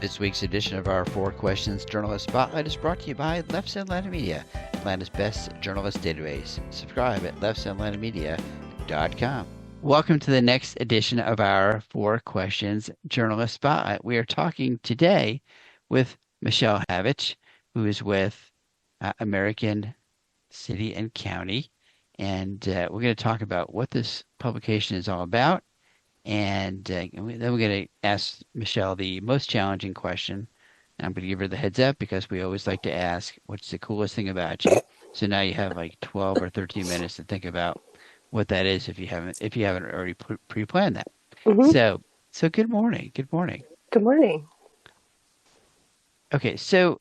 This week's edition of our Four Questions Journalist Spotlight is brought to you by Leff Atlanta Media, Atlanta's best journalist database. Subscribe at leffsatlantamedia.com. Welcome to the next edition of our Four Questions Journalist Spotlight. We are talking today with Michelle Havich, who is with American City and County, and we're going to talk about what this publication is all about. And then we're going to ask Michelle the most challenging question. And I'm going to give her the heads up because we always like to ask, what's the coolest thing about you? So now you have like 12 or 13 minutes to think about what that is if you haven't already pre-planned that. Mm-hmm. So good morning. Good morning. Good morning. Okay, so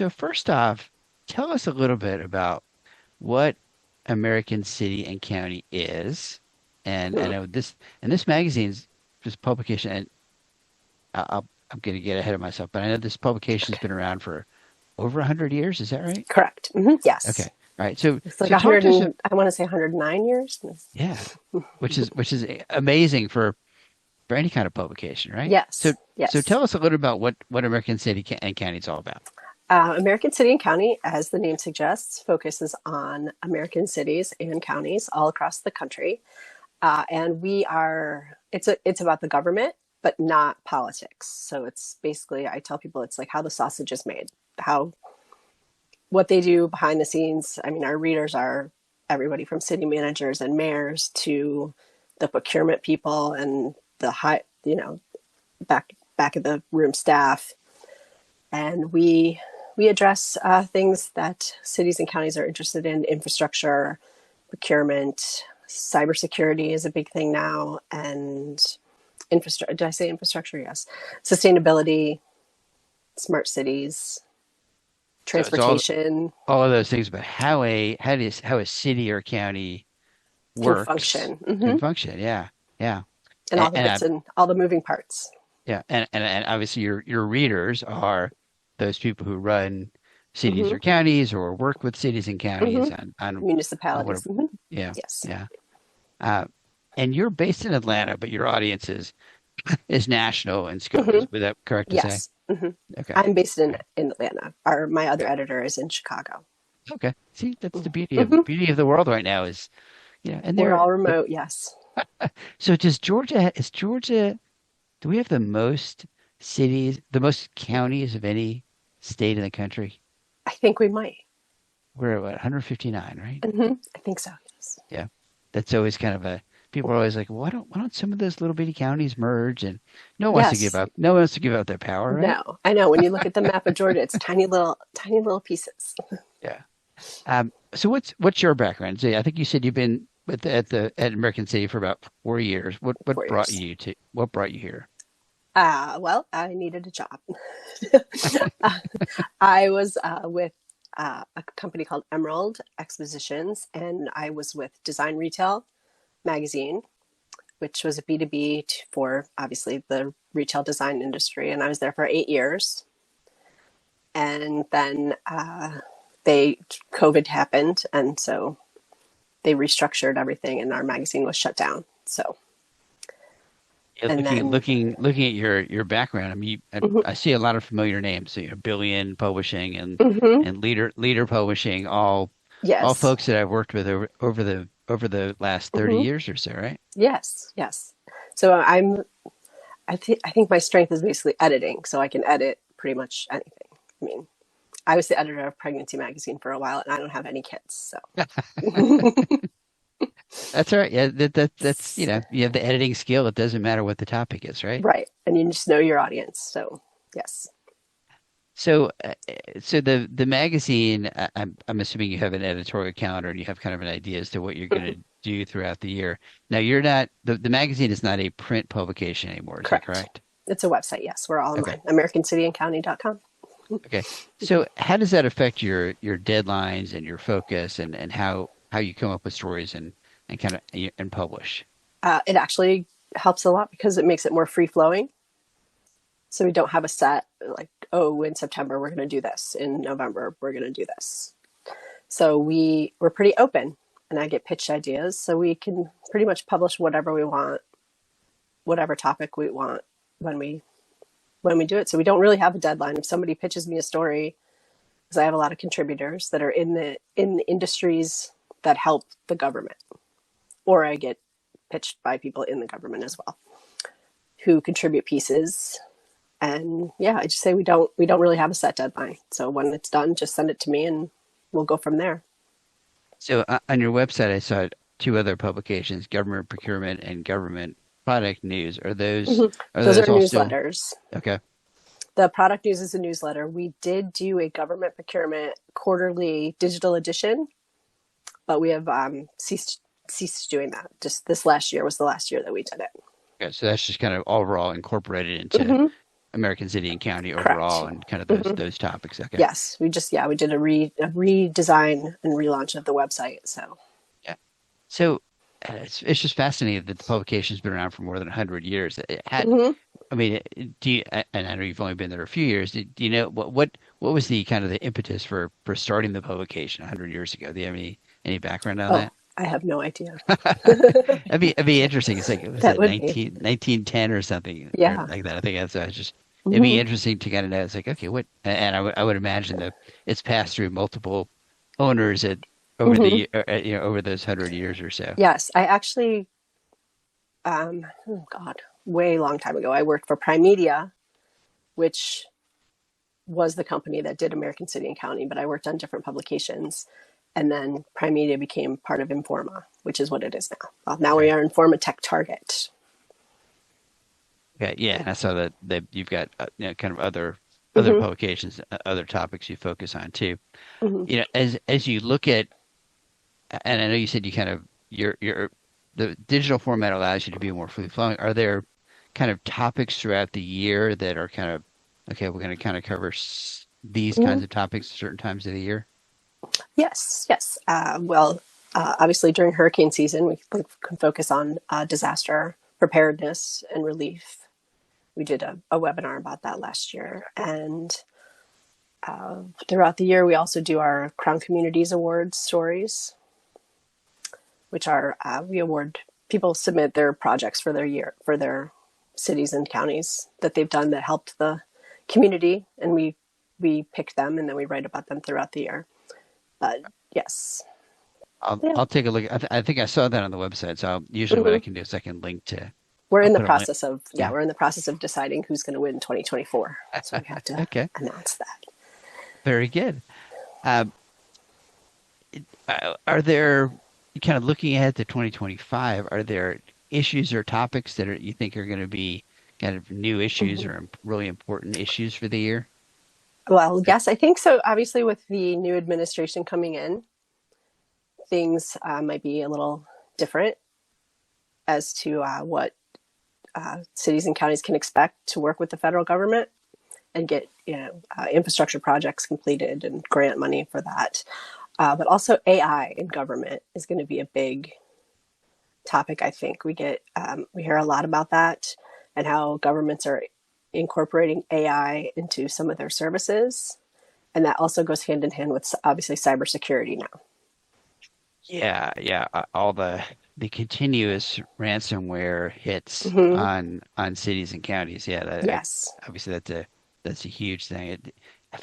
first off, tell us a little bit about what American City and County is. And I know this magazine's this publication, and I'm going to get ahead of myself, but I know this publication's been around for over 100 years. Is that right? Correct. Mm-hmm. Yes. Okay. All right. So it's like so talk 100 to us. I want to say 109 years. Yeah, which is amazing for any kind of publication, right? Yes. So Yes. tell us a little about what American City and County is all about. American City and County, as the name suggests, focuses on American cities and counties all across the country. And it's about the government, but not politics. So it's basically, I tell people it's like how the sausage is made, what they do behind the scenes. I mean, our readers are everybody from city managers and mayors to the procurement people and the back of the room staff. And we address things that cities and counties are interested in: infrastructure, procurement. Cybersecurity is a big thing now, and infrastructure. Did I say infrastructure? Yes. Sustainability, smart cities, transportation. So all of those things, but how a city or county Can works function. can Mm-hmm. function. Yeah, yeah, And all the and bits and all the moving parts. yeah, and obviously your readers are those people who run cities Mm-hmm. or counties or work with cities and counties Mm-hmm. on Municipalities. whatever. Mm-hmm. Yeah, Yes. yeah. Uh, and you're based in Atlanta, but your audience is national in scope. Mm-hmm. Is that correct to say? Yes. Mm-hmm. Okay. I'm based in Okay. Atlanta. My other editor is in Chicago. Okay. See, that's the Mm-hmm. beauty of the world right now is, and We're there. all remote. Yes. So is Georgia, do we have the most cities, the most counties of any state in the country? I think we might. We're at what, 159, right? Mm-hmm. I think so. Yes. Yeah. That's always kind of people are always like, why don't some of those little bitty counties merge? And Yes. no one wants to give up their power, right? No, I know. When you look at the map of Georgia, it's tiny little pieces. Yeah. So what's your background? So I think you said you've been at American City for about 4 years. Four years. What brought you here? Well, I needed a job. uh, I was with a company called Emerald Expositions, and I was with Design Retail Magazine, which was a B2B for obviously the retail design industry. And I was there for 8 years. And then COVID happened, and so they restructured everything, and our magazine was shut down. So, Yeah, and then looking at your background, I mean, mm-hmm. I see a lot of familiar names. So, Billion Publishing Mm-hmm. and Leader Publishing, all Yes. folks that I've worked with over the last 30 Mm-hmm. years or so, right? Yes. Yes. So I think my strength is basically editing, so I can edit pretty much anything. I mean, I was the editor of Pregnancy Magazine for a while, and I don't have any kids, so. That's all right. Yeah, that's you have the editing skill. It doesn't matter what the topic is, right? Right, and you just know your audience. So yes. So the magazine, I'm assuming you have an editorial calendar and you have kind of an idea as to what you're going to do throughout the year. Now you're not the magazine is not a print publication anymore. Is that Correct. correct? It's a website. Yes, we're all Okay. online. AmericanCityandCounty.com. Okay. So how does that affect your deadlines and your focus and how you come up with stories and kind of and publish? It actually helps a lot because it makes it more free flowing. So we don't have a set like, oh, in September we're going to do this. In November we're going to do this. So we're pretty open, and I get pitched ideas, so we can pretty much publish whatever we want, whatever topic we want when we when we do it. So we don't really have a deadline. If somebody pitches me a story, because I have a lot of contributors that are in the industries that help the government, or I get pitched by people in the government as well who contribute pieces. And yeah, I just say we don't really have a set deadline. So when it's done, just send it to me and we'll go from there. So on your website, I saw two other publications: government procurement and government product news. Are those Those are all still newsletters. okay? The product news is a newsletter. We did do a government procurement quarterly digital edition, but we have ceased doing that. Just this last year was the last year that we did it. Okay, so that's just kind of overall incorporated into American City and County overall, Correct. and kind of those topics. Okay. Yes, we did a redesign and relaunch of the website. So Yeah. So it's just fascinating that the publication's been around for more than 100 years. It had, I mean, do you, and I know you've only been there a few years. Do you know what was the kind of the impetus for starting the publication 100 years ago? Do you have any background on that? I have no idea. It'd be interesting. It's like, was That it would 1910 or something Yeah. like that? I think that's just, it'd be interesting to kind of know. It's like, okay, what, and I would imagine that it's passed through multiple owners over the, over those 100 years or so. Yes, I actually, oh God, way long time ago, I worked for Prime Media, which was the company that did American City and County, but I worked on different publications. And then Prime Media became part of Informa, which is what it is now. Well, now we are Informa Tech Target. Okay, yeah, and I saw that you've got kind of other publications, other topics you focus on too. As you look at, and I know you said you kind of the digital format allows you to be more free flowing. Are there kind of topics throughout the year that are kind of okay? We're going to kind of cover these kinds of topics at certain times of the year. Yes. Obviously during hurricane season, we can focus on disaster preparedness and relief. We did a webinar about that last year. And throughout the year, we also do our Crown Communities Awards stories, which are, we award, people submit their projects for their cities and counties that they've done that helped the community. And we pick them and then we write about them throughout the year. But yes. I'll take a look. I think I saw that on the website. So usually what I can do is I can link to. We're in the process of deciding who's going to win 2024. So we have to announce that. Very good. Are there, kind of looking ahead to 2025, are there issues or topics that you think are going to be kind of new issues or really important issues for the year? Well, yes, I think so. Obviously, with the new administration coming in, things might be a little different as to what cities and counties can expect to work with the federal government and get infrastructure projects completed and grant money for that. But also AI in government is going to be a big topic. I think we hear a lot about that and how governments are incorporating AI into some of their services. And that also goes hand in hand with obviously cybersecurity now. Yeah. All the continuous ransomware hits on cities and counties. Yeah. Yes. Obviously that's a huge thing.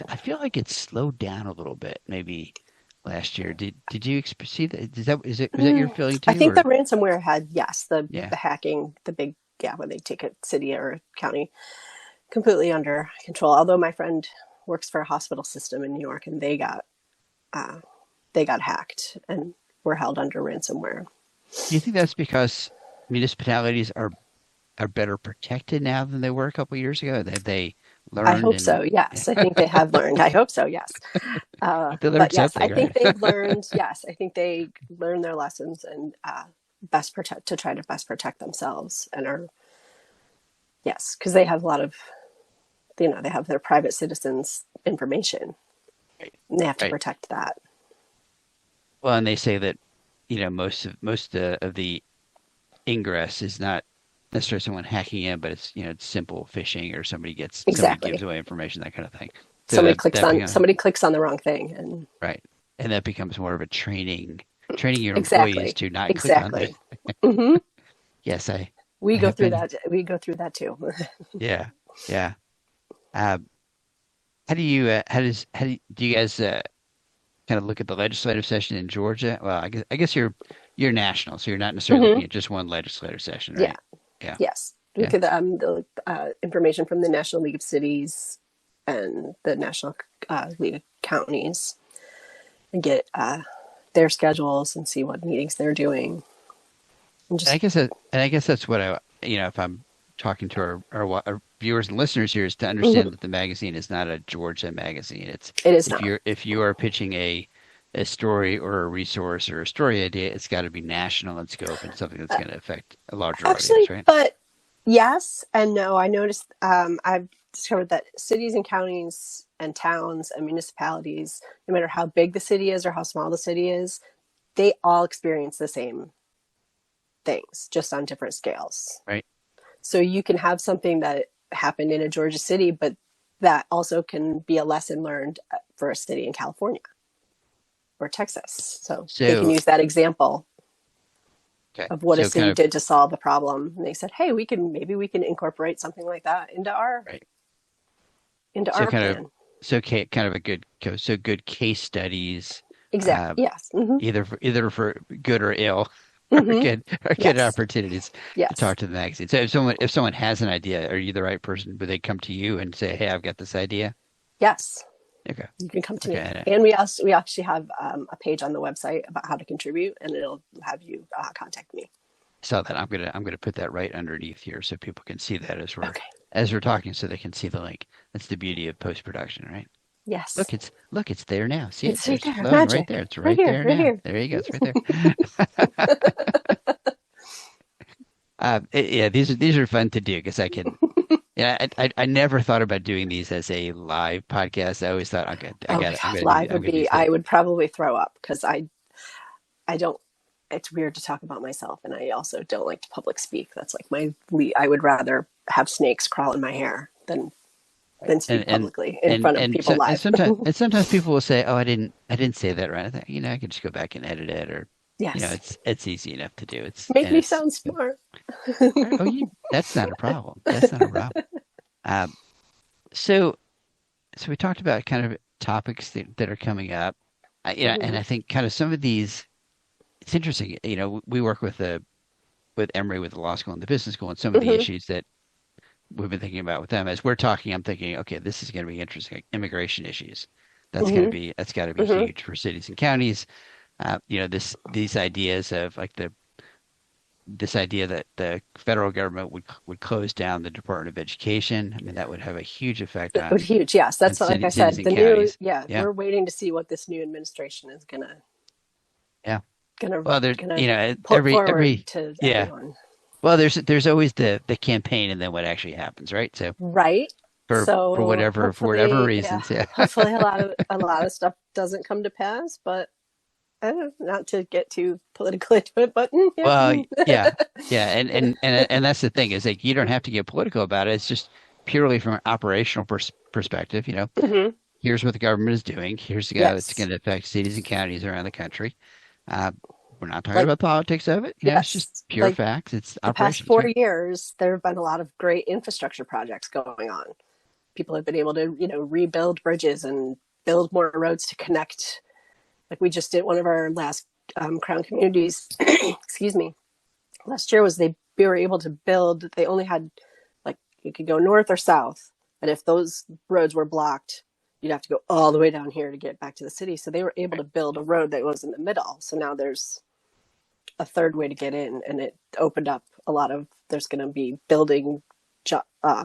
I feel like it slowed down a little bit, maybe last year. Did you see that? Was that your feeling too? I think the ransomware had, the hacking, the big, when they take a city or a county completely under control. Although my friend works for a hospital system in New York and they got hacked and were held under ransomware. Do you think that's because municipalities are better protected now than they were a couple of years ago? Have they learned? I hope so. Yes, I think they have learned. I hope so. Yes, but yes, I think they've learned. Yes, I think they learned their lessons and try to best protect themselves and are. Yes, because they have a lot of, they have their private citizens' information, and they have to protect that. Well, and they say that most of the ingress is not necessarily someone hacking in, but it's it's simple phishing or somebody gives away information, that kind of thing. So somebody clicks on the wrong thing, and and that becomes more of a training your employees to not click on that. Yes, we go through that. We go through that too. Yeah. Uh, do you guys kind of look at the legislative session in Georgia? Well, I guess you're national, so you're not necessarily looking Hmm. at just one legislative session, Yeah. right? Yeah, Yes. We yeah. could the information from the National League of Cities and the National League of Counties and get their schedules and see what meetings they're doing and And just. I guess that's what if I'm talking to our viewers and listeners here is to Mhm. understand that the magazine is not a Georgia magazine. It's It is not. if you are pitching a story or a resource or a story idea, it's got to be national in scope and something that's Uh, going to affect a larger audience, Actually, right? but yes and no. I noticed I've discovered that cities and counties and towns and municipalities, no matter how big the city is or how small the city is, they all experience the same things, just on different scales. Right. So you can have something that happened in a Georgia city, but that also can be a lesson learned for a city in California or Texas. So they can So use that example okay. of what a So kind city of did to solve a problem. And they said, hey, maybe we can incorporate something like that into our right. into So our kind of plan. kind of a good case studies, Exactly. uh, Yes. Mm-hmm. either for good or ill, Mm-hmm. or good Yes. opportunities to talk Yes. to the magazine. So if someone has an idea, are you the right person? Would they come to you and say, "Hey, I've got this idea"? Yes. Okay, You can come to okay, me. And we actually have a page on the website about how to contribute, and it'll have you contact me. saw that. I'm gonna put that right underneath here so people can see that Okay. as we're talking, so they can see the link. That's the beauty of post production, right? Yes. Look, it's there now. See it? It's right There's there. flowing right there. Magic. It's Right right here. there Right now. here. There you go. It's right there. Yeah, these are fun to do because I can. Yeah, I never thought about doing these as a live podcast. I always thought, okay, Oh my I'm God. gonna do Live I'm would gonna do be, that. I would probably throw up because I don't, it's weird to talk about myself. And I also don't like to public speak. That's like I would rather have snakes crawl in my hair Right. than speak publicly in front of people live. Sometimes people will say, "Oh, I didn't say that right." I think, I could just go back and edit it, or Yes. it's easy enough to do. Make me sound smart. Right. Oh, you that's not a problem. That's not a problem. Um, so we talked about kind of topics that are coming up. And Hmm. I think kind of some of these. It's interesting. We work with Emory with the law school and the business school, and some of the Hmm. issues that we've been thinking about with them as we're talking. I'm thinking, okay, this is going to be interesting. Like immigration issues. Hmm. That's got to be Hmm. huge for cities and counties. These ideas of like this idea that the federal government would close down the Department of Education. I mean, that would have a huge effect It would on huge. Yes. That's what, like I cities said, and the new, counties. yeah, Yeah, we're waiting to see what this new administration is yeah. gonna, Well, there's gonna put every forward to yeah. everyone. Well, there's always the campaign and then what actually happens, right? So Right. So for whatever hopefully, yeah, reasons, yeah. hopefully a lot of stuff doesn't come to pass, but not to get too political into it, but yeah. Well, yeah, yeah, and that's the thing is like you don't have to get political about it. It's just purely from an operational perspective. Hmm. Here's what the government is doing. Here's the guy that's Yes. going to affect cities and counties around the country. Uh, we're not talking Like, about politics of it. It's just yes, pure like facts. It's the past operations, right? 4 years, there have been a lot of great infrastructure projects going on. People have been able to, rebuild bridges and build more roads to connect. Like we just did one of our last Crown communities, excuse me, last year was we were able to build, they only had, like, you could go north or south, and if those roads were blocked, you'd have to go all the way down here to get back to the city. So they were able to build a road that was in the middle, so now there's a third way to get in, and it opened up a lot of, there's going to be building uh,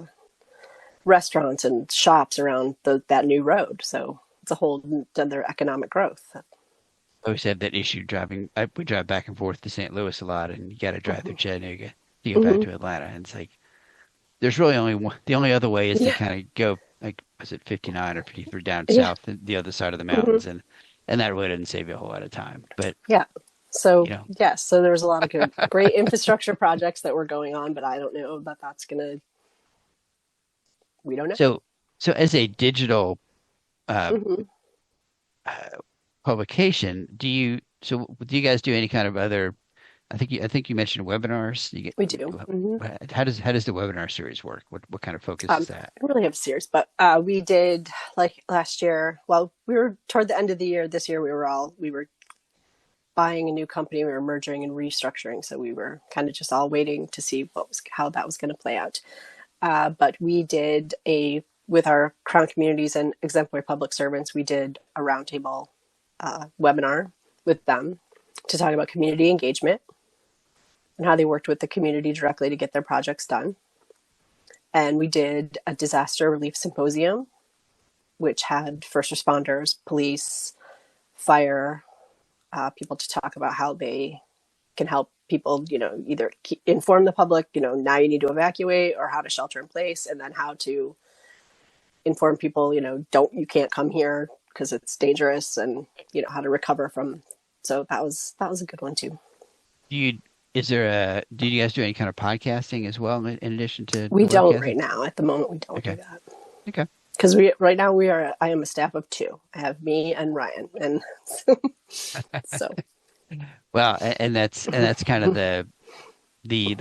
restaurants and shops around that new road, so it's a whole other economic growth. I always had that issue driving. We drive back and forth to St. Louis a lot, and you got to drive through Hmm. Chattanooga to get back Hmm. to Atlanta. And it's like there's really only one. The only other way is to Yeah. kind of go like was it 59 or 53 down Yeah. south, the other side of the Hmm. mountains, and that really doesn't save you a whole lot of time. But Yeah. you So know, yes, so there's a lot of great infrastructure projects that were going on, but I don't know that that's gonna. We don't know. so as a digital uh, Hmm. uh, publication, do you guys do any kind of other I think you mentioned webinars. We do. How does the webinar series work? What kind of focus is that? I don't really have series, but we did like last year. Well, we were toward the end of the year. This year, we were buying a new company. We were merging and restructuring, so we were kind of just all waiting to see how that was going to play out. But we did with our Crown communities and exemplary public servants, we did a roundtable webinar with them to talk about community engagement and how they worked with the community directly to get their projects done. And we did a disaster relief symposium, which had first responders, police, fire, people to talk about how they can help people, either inform the public, now you need to evacuate, or how to shelter in place, and then how to inform people, you can't come here because it's dangerous, and how to recover from. So that was a good one too. Do you guys do any kind of podcasting as well in addition to We don't webcasting? right now. At the moment, we don't Okay. do that. Okay. Because right now I am a staff of two. I have me and Ryan, and so Well, and that's kind of the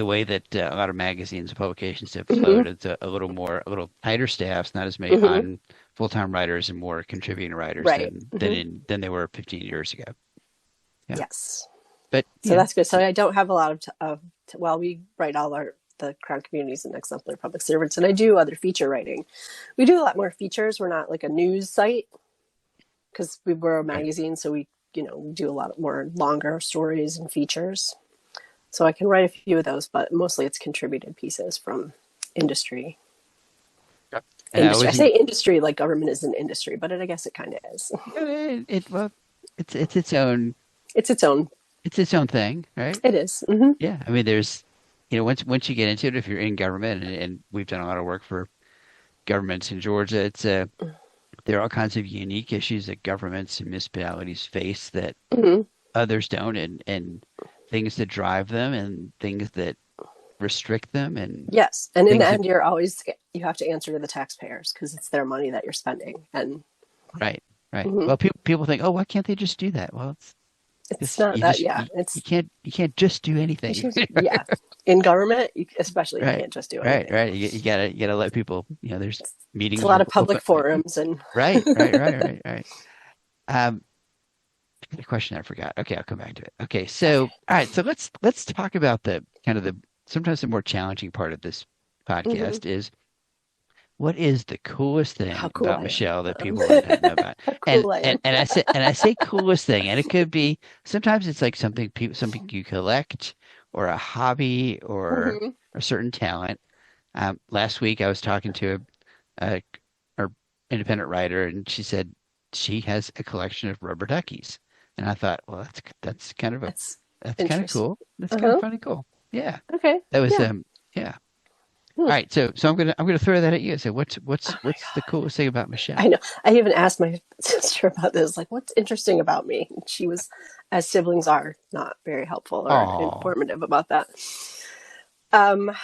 way that a lot of magazines and publications have flowed. It's a little tighter staffs, not as many on full-time writers and more contributing writers right. than they were 15 years ago. Yeah. Yes. But So that's good. So I don't have a lot well, we write all the Crown communities and exemplary public servants, and I do other feature writing. We do a lot more features. We're not like a news site because we're a magazine, so we do a lot more longer stories and features. So I can write a few of those, but mostly it's contributed pieces from industry. I say industry like government is an industry, but I guess it kind of is. It's its own. It's its own. It's its own thing, right? It is. Yeah, I mean, there's, once you get into it, if you're in government, and we've done a lot of work for governments in Georgia, there are all kinds of unique issues that governments and municipalities face that others don't, and things that drive them, and things that restrict them, and yes, and in the end, you have to answer to the taxpayers because it's their money that you're spending, and right. Well, people think, oh, why can't they just do that? Well, it's not that. You can't just do anything. Yeah, in government, especially, you can't just do anything. Right. You gotta let people. There's meetings. It's a lot of public forums and. Right. A question I forgot. Okay, I'll come back to it. Okay, so all right, so let's talk about the sometimes the more challenging part of this podcast is. What is the coolest thing about Michelle that people don't know about? And I say coolest thing, and it could be sometimes it's like something you collect, or a hobby, or a certain talent. Last week I was talking to our independent writer, and she said she has a collection of rubber duckies, and I thought, well, that's kind of that's kind of cool. That's kind of funny, cool. Yeah. Okay. That was yeah. All right, so I'm gonna throw that at you. So what's the coolest thing about Michelle? I know. I even asked my sister about this. Like, what's interesting about me? And she was, as siblings are, not very helpful or informative about that. Let's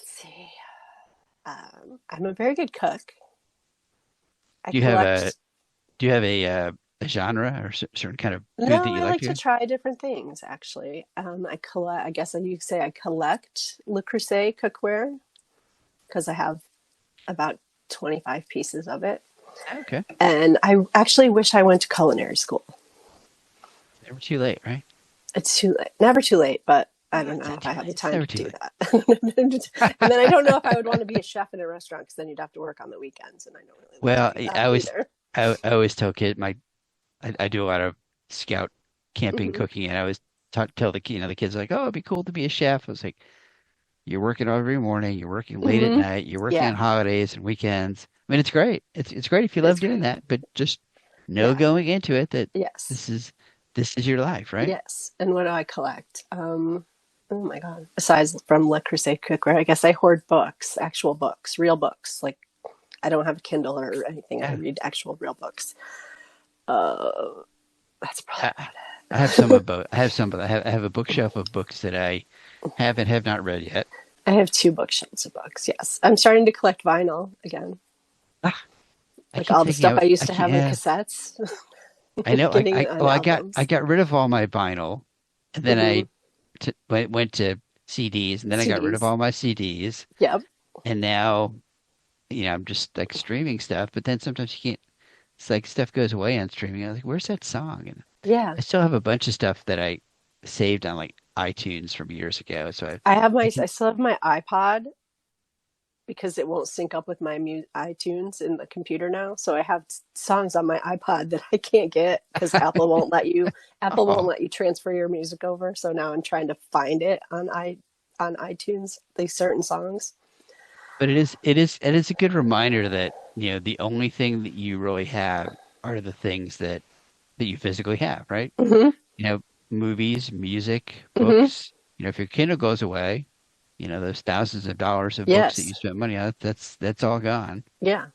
see. I'm a very good cook. Do you have a genre or certain kind of food that you I like to to try different things. Actually, I guess you could say I collect Le Creuset cookware, because I have about 25 pieces of it. Okay. And I actually wish I went to culinary school. Never too late, right? It's too late. Never too late, but I don't know if I have the time to do that. And then I don't know if I would want to be a chef in a restaurant, because then you'd have to work on the weekends, and I don't really Well, either. I always tell kids, I do a lot of scout camping cooking, and I always tell the kids, like, oh, it'd be cool to be a chef. I was like, you're working every morning, you're working late at night, you're working on holidays and weekends. I mean, it's great. It's great if you love doing that, but just know going into it that this is your life, right? Yes. And what do I collect? Oh my God. Aside from Le Creuset cookware, I guess I hoard books, actual books, real books. Like, I don't have a Kindle or anything. I read actual real books. That's probably about it. I have some of both. I have a bookshelf of books that I have and have not read yet. I have 2 bookshelves of books. Yes, I'm starting to collect vinyl again. Like all the stuff I used to have in cassettes. I know. I got rid of all my vinyl, and then I went to CDs, and then I got rid of CDs. all my CDs, Yep. and now I'm just like streaming stuff. But then sometimes you can't. It's like stuff goes away on streaming. I was like, where's that song? And Yeah. I still have a bunch of stuff that I saved on like iTunes from years ago. So I I can. still have my iPod because it won't sync up with my iTunes in the computer now. So I have songs on my iPod that I can't get because Apple won't Oh, let you transfer your music over. So now I'm trying to find it on iTunes, these certain songs. but it is a good reminder that the only thing that you really have are the things that you physically have, right? Hmm. You know, movies, music, Hmm. books. If your Kindle goes away, those thousands of dollars of books that Yes. you spent money on, that's all gone. Yeah.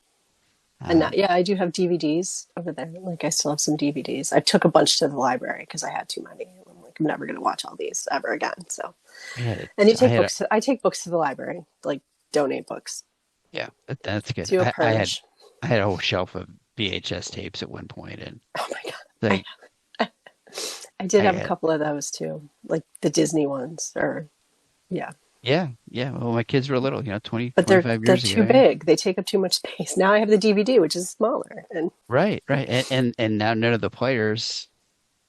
And Um, yeah, I do have DVDs over there. Like I still have some DVDs. I took a bunch to the library because I had too many. I'm like, I'm never going to watch all these ever again. So, yeah, and I had a I take books to the library, like donate books. yeah, that's good. Do a I had purge. I had a whole shelf of VHS tapes at one point, and Oh my God. like I did I have a had couple of those too, like the Disney ones or yeah. yeah. Well, my kids were little, 20, But 25 they're years too ago. Yeah. big. They take up too much space. Now I have the DVD, which is smaller. And Right. And now none of the players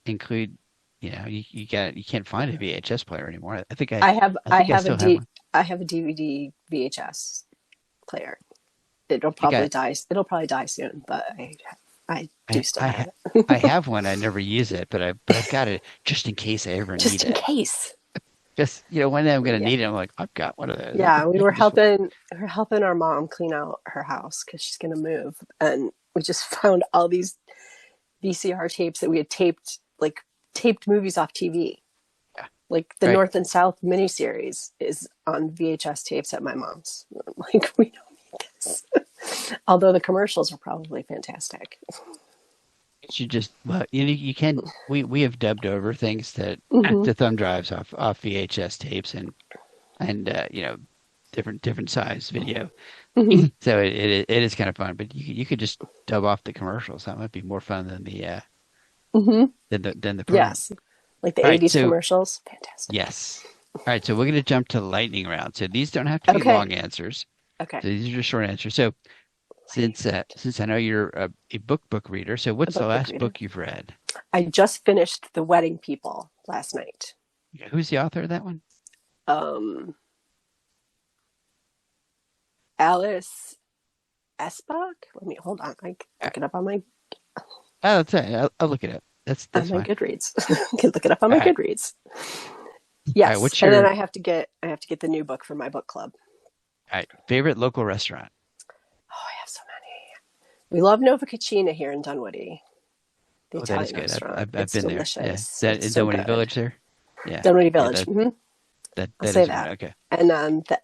include, you can't find a VHS player anymore. I think I still have one. I have a DVD VHS player. It'll I think probably die. It'll probably die soon, but I do I still I, have ha- it. I have one. I never use it, but I've got it just in case I ever need Just in it. case. Just one day I'm gonna Yeah. need it. I'm like, I've got one of those. Yeah, I can just we were helping our mom clean out her house because she's gonna move, and we just found all these VCR tapes that we had taped movies off TV. yeah, Like the right. North and South miniseries is on VHS tapes at my mom's. Like we don't need this. Although the commercials are probably fantastic. You just well, you can we have dubbed over things that Hmm. to thumb drives off VHS tapes and different size video. Hmm. So it is kind of fun, but you could just dub off the commercials. That might be more fun Hmm. than the program. Yes, like the All right, '80s so commercials. Fantastic. yes. All right, so we're gonna jump to lightning round. So these don't have to be Okay. long answers. Okay. So these are just short answers. So since I know you're a book reader, so A what's the book last reader. book you've read? I just finished The Wedding People last night. Yeah, who's the author of that one? Um, Alice Espach. Let me hold on. I can Uh, look it up on my Oh, that's it. I'll look it up. That's fine. Goodreads. I can look it up on All my right. Goodreads. All right. Yes, What's and then your I have to get the new book for my book club. all right, favorite local restaurant? Oh, I have so many. We love Nova Cocina here in Dunwoody, the Oh, that is Italian good. restaurant. I've It's been there. Yeah. Is delicious. that It's in so Dunwoody good. Village there? Yeah. Dunwoody Yeah. Village. Hmm. I'll That say is one. that. Okay. And the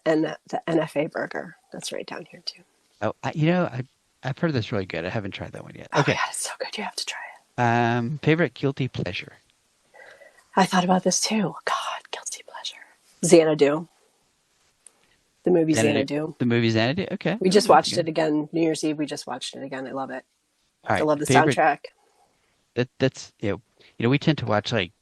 NFA burger. That's right down here too. Oh, I've heard that's really good. I haven't tried that one yet. Oh my Okay. God, it's so good. You have to try it. Favorite guilty pleasure? I thought about this too. God, guilty pleasure. Xanadu. The movie Xanadu. Xanadu. The movie Xanadu. Okay. We Oh, just that's watched it good. again. New Year's Eve, we just watched it again. I love it. All I right. love the Favorite. soundtrack. That's we tend to watch like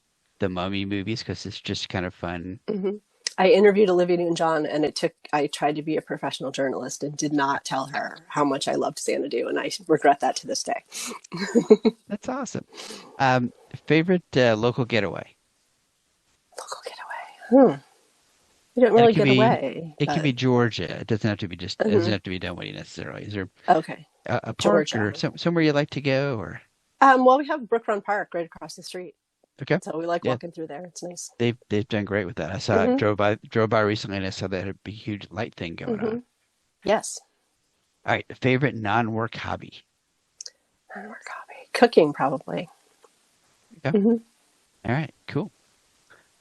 the Mummy movies because it's just kind of fun. Hmm. I interviewed Olivia Newton-John, and I tried to be a professional journalist and did not tell her how much I loved Xanadu, and I regret that to this day. That's awesome. Um, favorite local getaway? Local getaway. We didn't And really get away, it can but be Georgia. It doesn't have to be it doesn't mhm. have to be Dunwoody necessarily. Is there Okay, a park or Georgia. somewhere you like to go or Well, we have Brook Run Park right across the street, okay? so we like Yeah, walking through there. It's nice. they've done great with that. I saw Hmm. drove by recently and I saw that big huge light thing going Hmm. on. Yes. All right, favorite non-work hobby. More coffee. Cooking, probably. Okay. Hmm. All right, cool.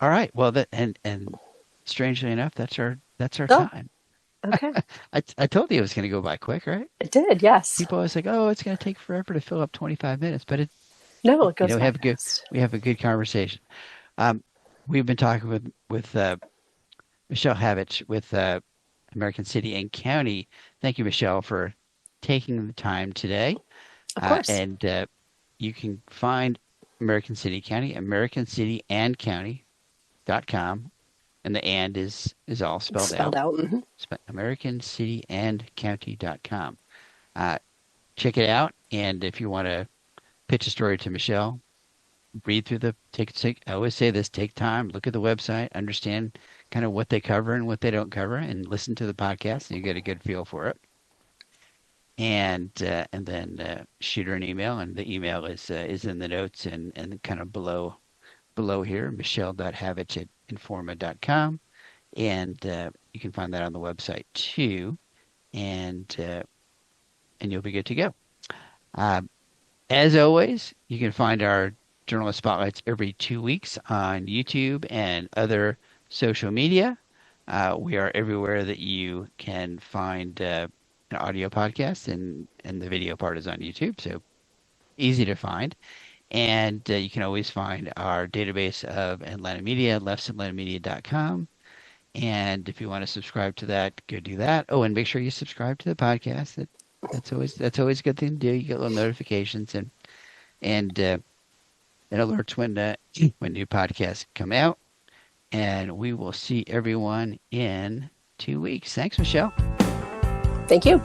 All right, well that and strangely enough, that's our Oh, time. okay. I told you it was going to go by quick, right? It did, yes. People always like, oh, it's going to take forever to fill up 25 minutes, but No, it goes we by have a good fast. we have a good conversation. Um, we've been talking with Michelle Havich with American City and County. Thank you, Michelle, for taking the time today. Of course. And you can find American City County, American City and County, and the and is all It's spelled spelled out. out. Mm-hmm. AmericanCityandCounty.com. Check it out, and if you want to pitch a story to Michelle, read through I always say this, take time, look at the website, understand kind of what they cover and what they don't cover, and listen to the podcast, and you get a good feel for it. And then shoot her an email, and the email is in the notes and kind of below here, michelle.havich@informa.com, and you can find that on the website too, and you'll be good to go. As always, you can find our journalist spotlights every 2 weeks on YouTube and other social media. We are everywhere that you can find an audio podcast, and the video part is on YouTube, so easy to find. And you can always find our database of Atlanta Media, leffsatlantamedia.com. And if you want to subscribe to that, go do that. Oh, and make sure you subscribe to the podcast. That's always a good thing to do. You get little notifications, and it alerts when new podcasts come out. And we will see everyone in 2 weeks. Thanks, Michelle. Thank you.